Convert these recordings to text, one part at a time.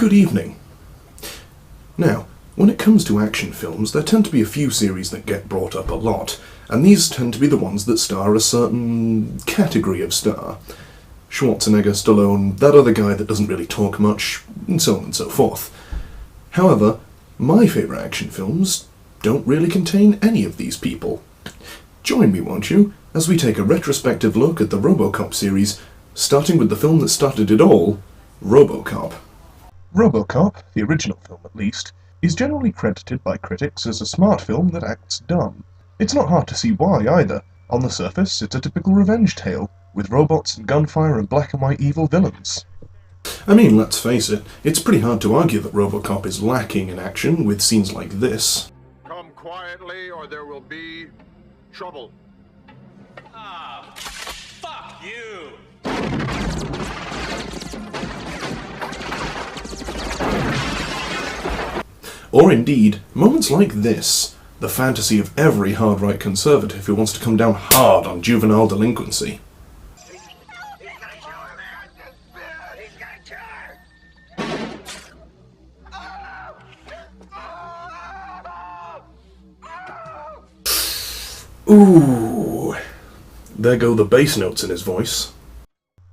good evening. Now, when it comes to action films, there tend to be a few series that get brought up a lot, and these tend to be the ones that star a certain category of star. Schwarzenegger, Stallone, that other guy that doesn't really talk much, and so on and so forth. However, my favourite action films don't really contain any of these people. Join me, won't you, as we take a retrospective look at the Robocop series, starting with the film that started it all, Robocop. Robocop, the original film at least, is generally credited by critics as a smart film that acts dumb. It's not hard to see why either. On the surface, it's a typical revenge tale, with robots and gunfire and black and white evil villains. I mean, let's face it, it's pretty hard to argue that Robocop is lacking in action with scenes like this. Come quietly or there will be trouble. Ah, fuck you! Or indeed, moments like this, the fantasy of every hard-right conservative who wants to come down hard on juvenile delinquency. Ooh, there go the bass notes in his voice.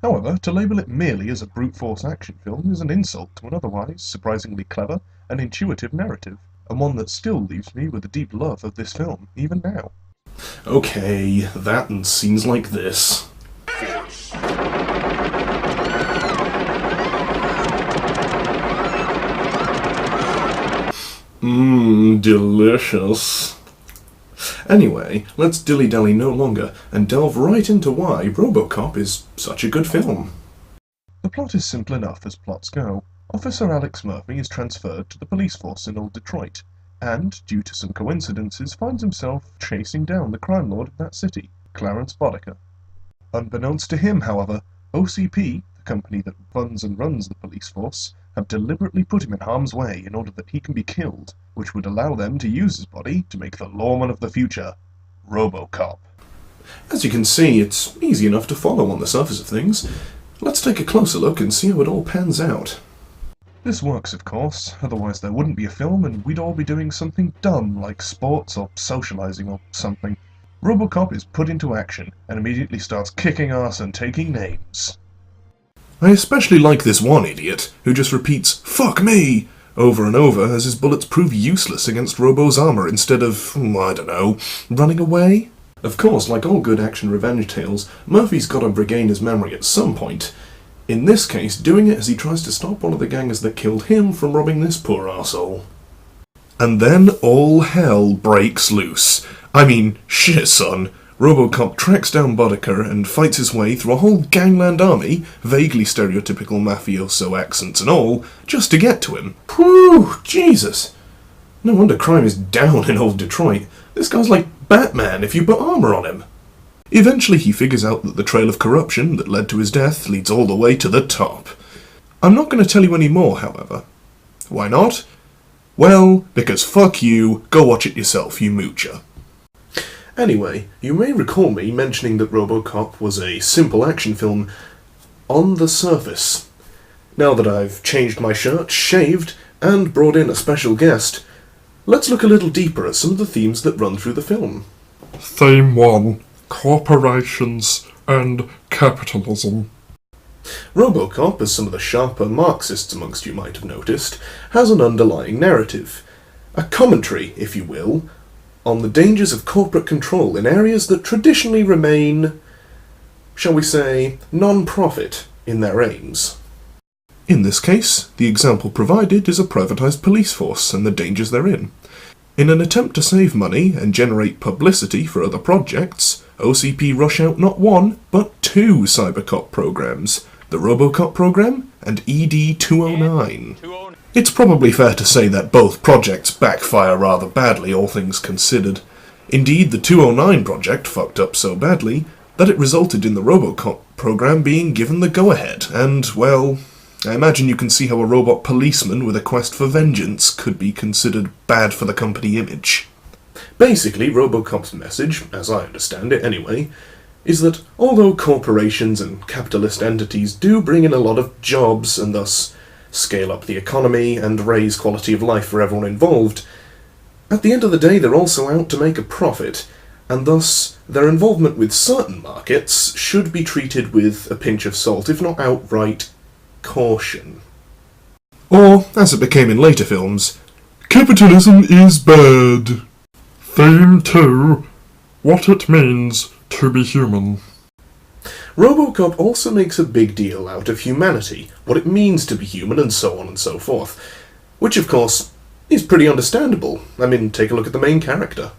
However, to label it merely as a brute force action film is an insult to an otherwise surprisingly clever and intuitive narrative, and one that still leaves me with a deep love of this film, even now. Okay, that and scenes like this. Delicious. Anyway, let's dilly-dally no longer and delve right into why Robocop is such a good film. The plot is simple enough as plots go. Officer Alex Murphy is transferred to the police force in Old Detroit, and, due to some coincidences, finds himself chasing down the crime lord of that city, Clarence Boddicker. Unbeknownst to him, however, OCP, the company that funds and runs the police force, have deliberately put him in harm's way in order that he can be killed, which would allow them to use his body to make the lawman of the future, Robocop. As you can see, it's easy enough to follow on the surface of things. Let's take a closer look and see how it all pans out. This works, of course, otherwise there wouldn't be a film and we'd all be doing something dumb like sports or socializing or something. Robocop is put into action and immediately starts kicking ass and taking names. I especially like this one idiot, who just repeats, "Fuck me!" over and over as his bullets prove useless against Robo's armor instead of, I don't know, running away. Of course, like all good action revenge tales, Murphy's gotta regain his memory at some point. In this case, doing it as he tries to stop one of the gangers that killed him from robbing this poor arsehole. And then all hell breaks loose. I mean, shit son. Robocop tracks down Boddicker and fights his way through a whole gangland army, vaguely stereotypical mafioso accents and all, just to get to him. Whew, Jesus! No wonder crime is down in Old Detroit. This guy's like Batman if you put armor on him. Eventually he figures out that the trail of corruption that led to his death leads all the way to the top. I'm not going to tell you any more, however. Why not? Well, because fuck you, go watch it yourself, you moocher. Anyway, you may recall me mentioning that Robocop was a simple action film on the surface. Now that I've changed my shirt, shaved, and brought in a special guest, let's look a little deeper at some of the themes that run through the film. Theme 1. Corporations and capitalism. Robocop, as some of the sharper Marxists amongst you might have noticed, has an underlying narrative. A commentary, if you will, on the dangers of corporate control in areas that traditionally remain, shall we say, non-profit in their aims. In this case, the example provided is a privatised police force and the dangers therein. In an attempt to save money and generate publicity for other projects, OCP rush out not one, but two Cybercop programs, the Robocop program and ED-209. It's probably fair to say that both projects backfire rather badly, all things considered. Indeed, the 209 project fucked up so badly that it resulted in the Robocop program being given the go-ahead, and, well, I imagine you can see how a robot policeman with a quest for vengeance could be considered bad for the company image. Basically, Robocop's message, as I understand it anyway, is that although corporations and capitalist entities do bring in a lot of jobs and thus scale up the economy, and raise quality of life for everyone involved. At the end of the day, they're also out to make a profit, and thus their involvement with certain markets should be treated with a pinch of salt, if not outright caution. Or, as it became in later films, capitalism is bad. Theme 2, what it means to be human. Robocop also makes a big deal out of humanity, what it means to be human, and so on and so forth. Which, of course, is pretty understandable. I mean, take a look at the main character.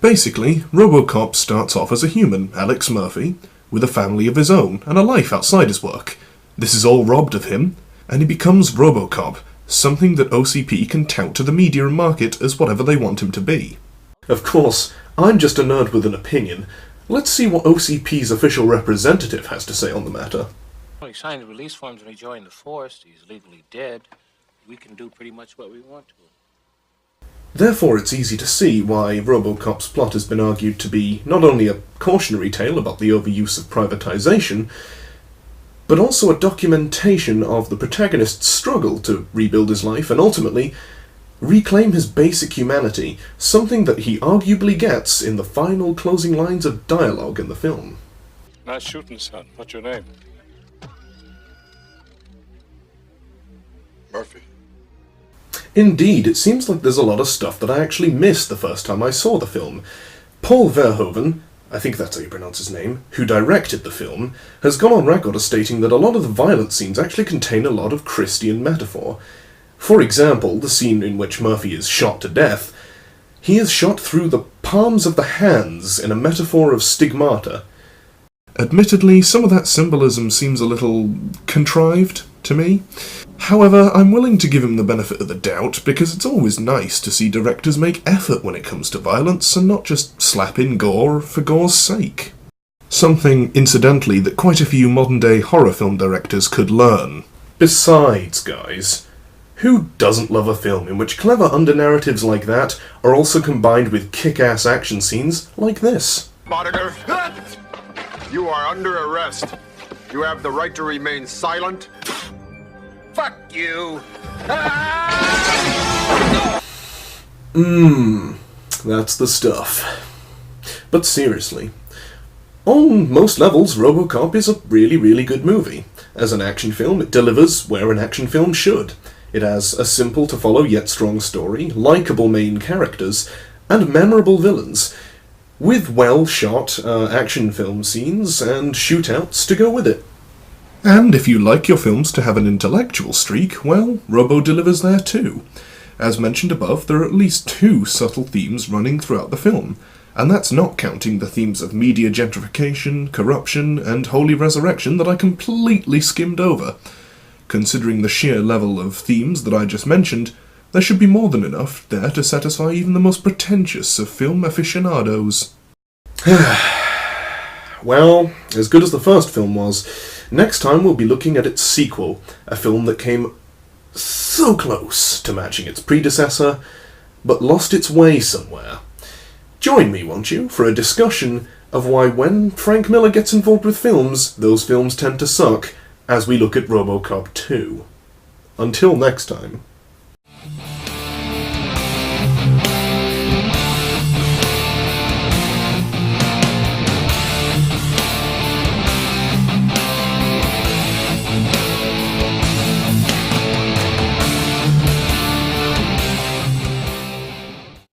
Basically, Robocop starts off as a human, Alex Murphy, with a family of his own and a life outside his work. This is all robbed of him, and he becomes Robocop, something that OCP can tout to the media and market as whatever they want him to be. Of course, I'm just a nerd with an opinion. Let's see what OCP's official representative has to say on the matter. Well, he signed the release forms when he joined the force. He's legally dead. We can do pretty much what we want to. Therefore, it's easy to see why Robocop's plot has been argued to be not only a cautionary tale about the overuse of privatization, but also a documentation of the protagonist's struggle to rebuild his life and ultimately reclaim his basic humanity, something that he arguably gets in the final closing lines of dialogue in the film. Nice shooting, son. What's your name? Murphy. Indeed, it seems like there's a lot of stuff that I actually missed the first time I saw the film. Paul Verhoeven, I think that's how you pronounce his name, who directed the film, has gone on record as stating that a lot of the violent scenes actually contain a lot of Christian metaphor. For example, the scene in which Murphy is shot to death, he is shot through the palms of the hands in a metaphor of stigmata. Admittedly, some of that symbolism seems a little contrived to me. However, I'm willing to give him the benefit of the doubt, because it's always nice to see directors make effort when it comes to violence and not just slap in gore for gore's sake. Something, incidentally, that quite a few modern-day horror film directors could learn. Besides, guys, who doesn't love a film in which clever under-narratives like that are also combined with kick-ass action scenes like this? Monitor, you are under arrest. You have the right to remain silent. Fuck you! That's the stuff. But seriously, on most levels, Robocop is a really, really good movie. As an action film, it delivers where an action film should. It has a simple-to-follow yet strong story, likeable main characters, and memorable villains, with well-shot action film scenes and shootouts to go with it. And if you like your films to have an intellectual streak, well, Robo delivers there too. As mentioned above, there are at least 2 subtle themes running throughout the film, and that's not counting the themes of media gentrification, corruption, and holy resurrection that I completely skimmed over. Considering the sheer level of themes that I just mentioned, there should be more than enough there to satisfy even the most pretentious of film aficionados. Well, as good as the first film was, next time we'll be looking at its sequel, a film that came so close to matching its predecessor, but lost its way somewhere. Join me, won't you, for a discussion of why when Frank Miller gets involved with films, those films tend to suck, as we look at Robocop 2. Until next time.